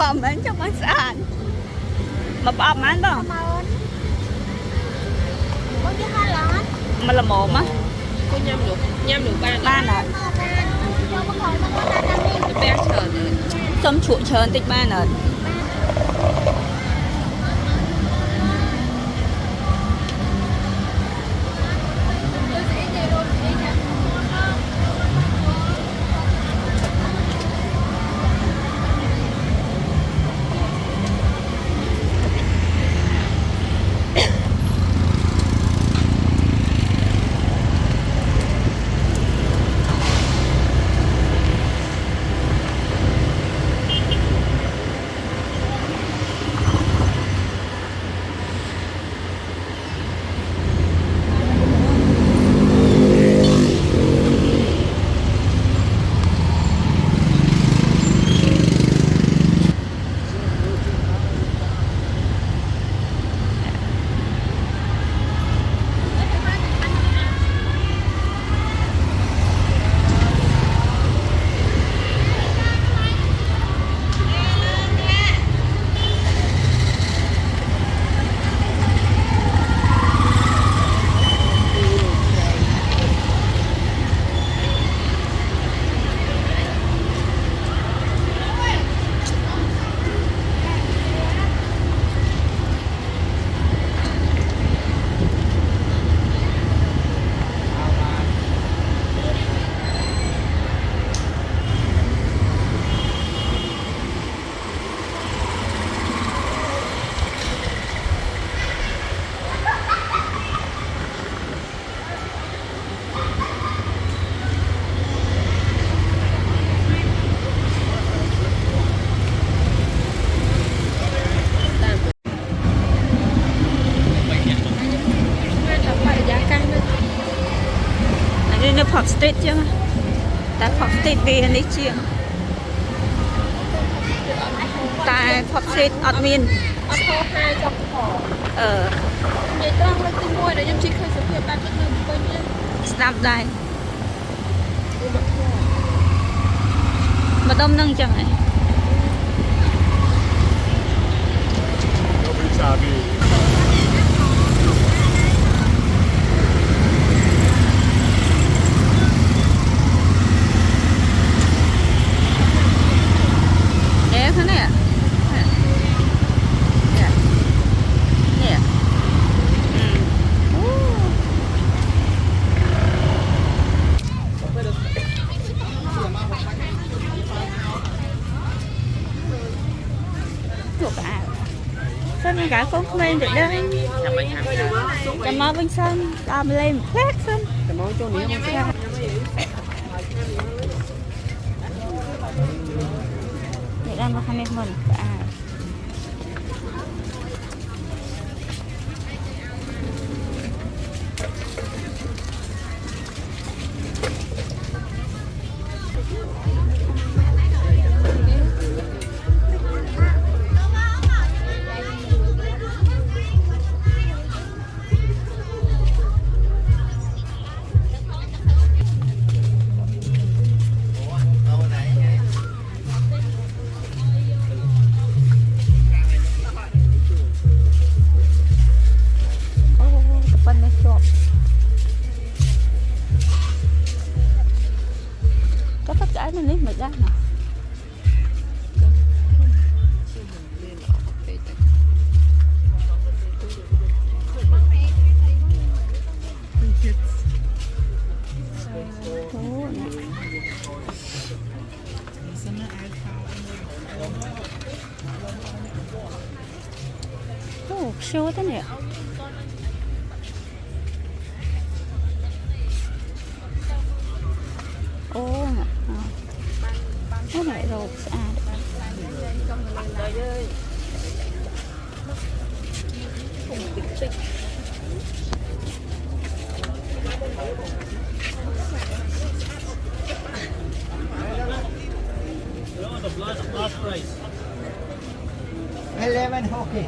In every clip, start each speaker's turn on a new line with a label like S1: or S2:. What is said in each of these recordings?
S1: อมมันจะมาสานมาปอบมันบ่มันละหมอมะ
S2: ก็nhâm đủ
S1: ban à
S2: bé chờ rồi
S1: xóm chuột trơn tích ban à nó pop street chứ tại pop street về này chưa tại pop street admin
S2: hai trong vậy trong nó tìm mua để em chỉ khơi sự việc bạn cho người coi nhé
S1: snap đây mà đông nâng chẳng này thế này à nè thuộc à sân cả con lên được đây chăm mơ bên sân làm lên khác sân chăm mơ cho nhiều để làm vào camera mình à có tất cả mình lấy mệt ra nè siêu thế này ô cái này rồi
S3: Eleven hockey.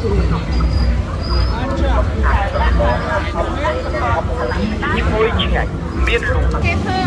S3: những môi những ảnh miên lù
S2: Kẹp thơ.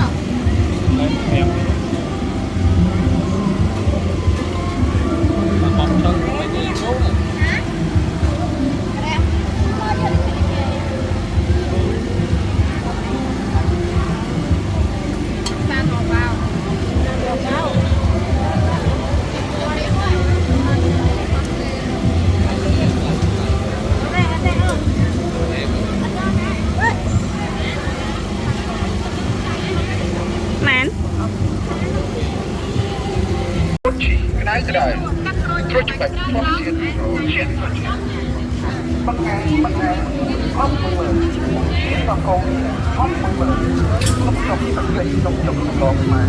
S1: Mán
S3: chỉ cái đời thôi chúng ta phát triển chiến bằng ngày không mười chiến vào cầu không mười không trong tận đây trong lòng mà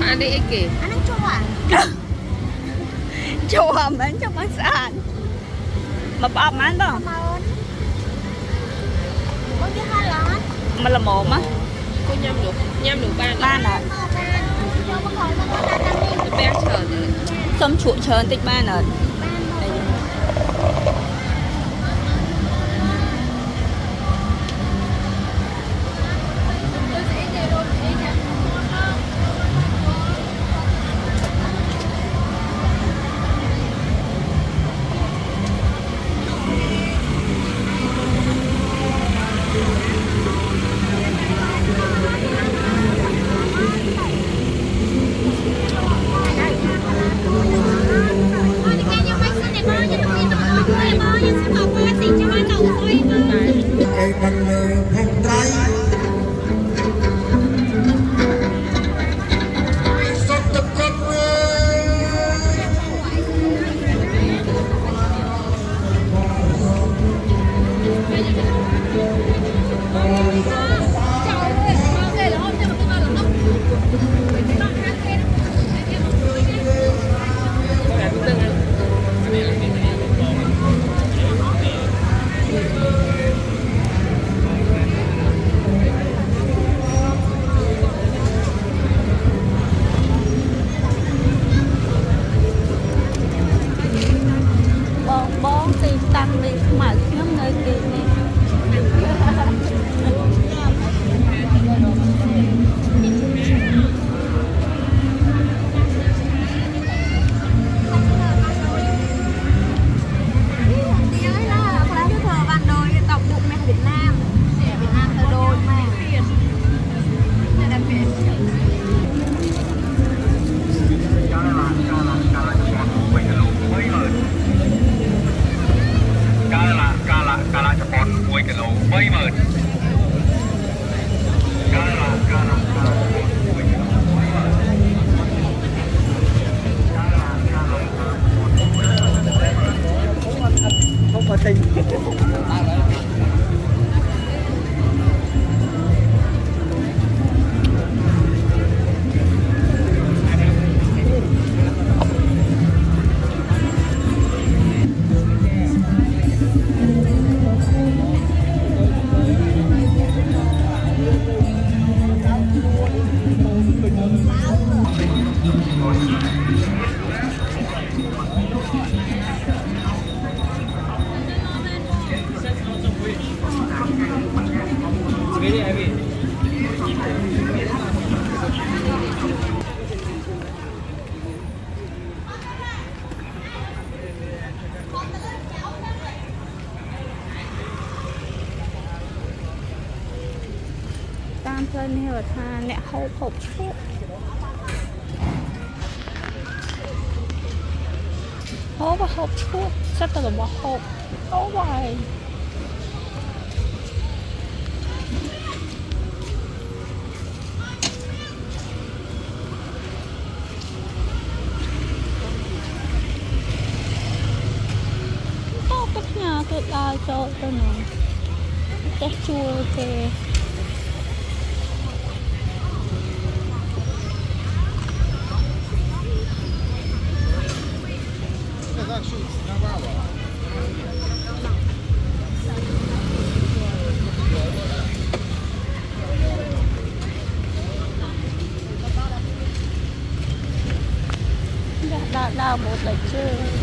S2: Ăn đi ích kì.
S4: Anh ăn chua à?
S1: Chua mán cho mán saan mà bọc mán đó
S4: Cảm ơn. Có chứ hai lón.
S1: mà là một á
S2: Cô nhâm được ban.
S1: ban à
S4: Cho có còn có ta ăn đi.
S2: Bé chờ rồi.
S1: xôm chuột trơn tích ban à
S5: cây bằng hàng trái sắp tập con
S1: bón thì tăng đi mà nhóm nơi kia đi
S4: Tí ơi là có lẽ thờ bạn đôi tổng bụng mẹ Việt Nam. Việt Nam thờ đôi mà. Này đặc biệt.
S3: cá là cho con cuối cái lỗ bơi mệt cá là cuối cái lỗ
S1: không có tìnhតាមផ្លូវនេះគាត់ថាអ្នកហូបឈប់ហូបឈប់សិតតែរបស់ហូបអូវ៉ៃតោះទៅផ្ញើគេដល់ trâu tôi nè chắc chua ok đau đau một lần chưa